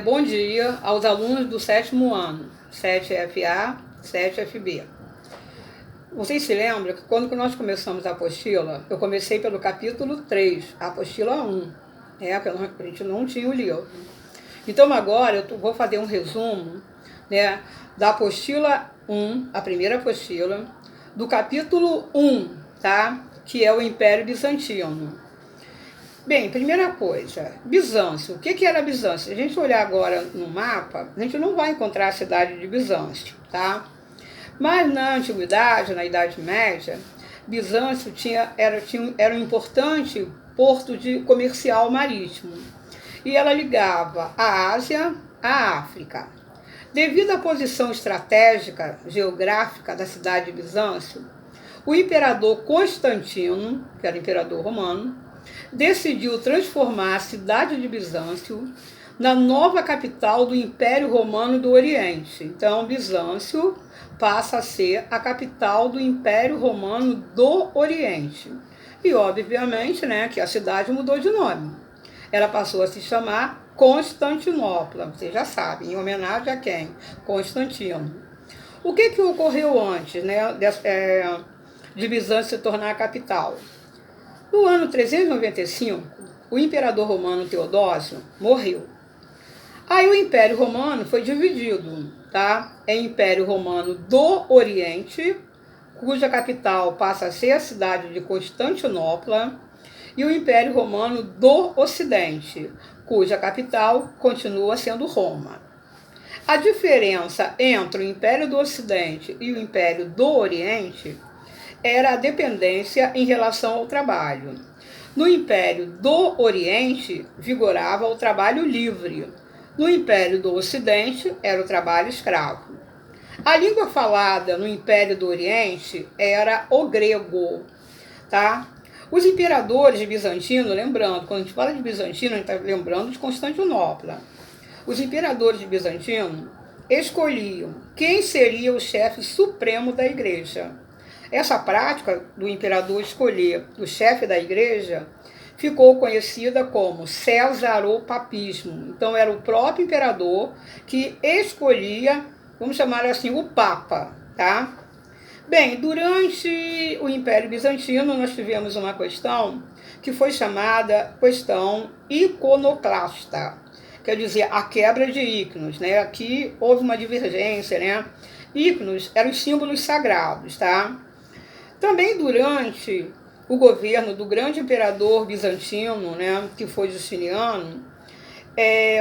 Bom dia aos alunos do sétimo ano, 7FA, 7FB. Vocês se lembram que quando nós começamos a apostila, eu comecei pelo capítulo 3, a apostila 1, porque a gente não tinha o livro. Então agora eu vou fazer um resumo, da apostila 1, a primeira apostila, do capítulo 1, tá? Que é o Império Bizantino. Bem, primeira coisa, Bizâncio. O que era Bizâncio? Se a gente olhar agora no mapa, a gente não vai encontrar a cidade de Bizâncio, tá? Mas na Antiguidade, na Idade Média, Bizâncio era um importante porto comercial marítimo. E ela ligava a Ásia à África. Devido à posição estratégica, geográfica da cidade de Bizâncio, o imperador Constantino, que era imperador romano, decidiu transformar a cidade de Bizâncio na nova capital do Império Romano do Oriente. Então, Bizâncio passa a ser a capital do Império Romano do Oriente. E, obviamente, que a cidade mudou de nome. Ela passou a se chamar Constantinopla, vocês já sabem, em homenagem a quem? Constantino. O que ocorreu antes de Bizâncio se tornar a capital? No ano 395, o imperador romano Teodósio morreu. Aí o Império Romano foi dividido, em Império Romano do Oriente, cuja capital passa a ser a cidade de Constantinopla, e o Império Romano do Ocidente, cuja capital continua sendo Roma. A diferença entre o Império do Ocidente e o Império do Oriente era a dependência em relação ao trabalho. No Império do Oriente, vigorava o trabalho livre. No Império do Ocidente, era o trabalho escravo. A língua falada no Império do Oriente era o grego, tá? Os imperadores bizantinos, lembrando, quando a gente fala de Bizantino, a gente está lembrando de Constantinopla. Os imperadores de Bizantino escolhiam quem seria o chefe supremo da igreja. Essa prática do imperador escolher o chefe da igreja ficou conhecida como cesaropapismo. Então, era o próprio imperador que escolhia, vamos chamar assim, o Papa, tá? Bem, durante o Império Bizantino, nós tivemos uma questão que foi chamada questão iconoclasta, quer dizer, a quebra de íconos, Aqui houve uma divergência, Íconos eram os símbolos sagrados, tá? Também durante o governo do grande imperador bizantino, que foi Justiniano,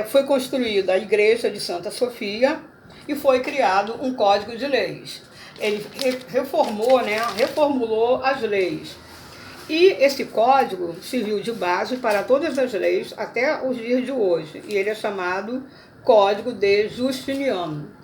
foi construída a igreja de Santa Sofia e foi criado um código de leis. Ele reformulou as leis. E esse código serviu de base para todas as leis até os dias de hoje. E ele é chamado Código de Justiniano.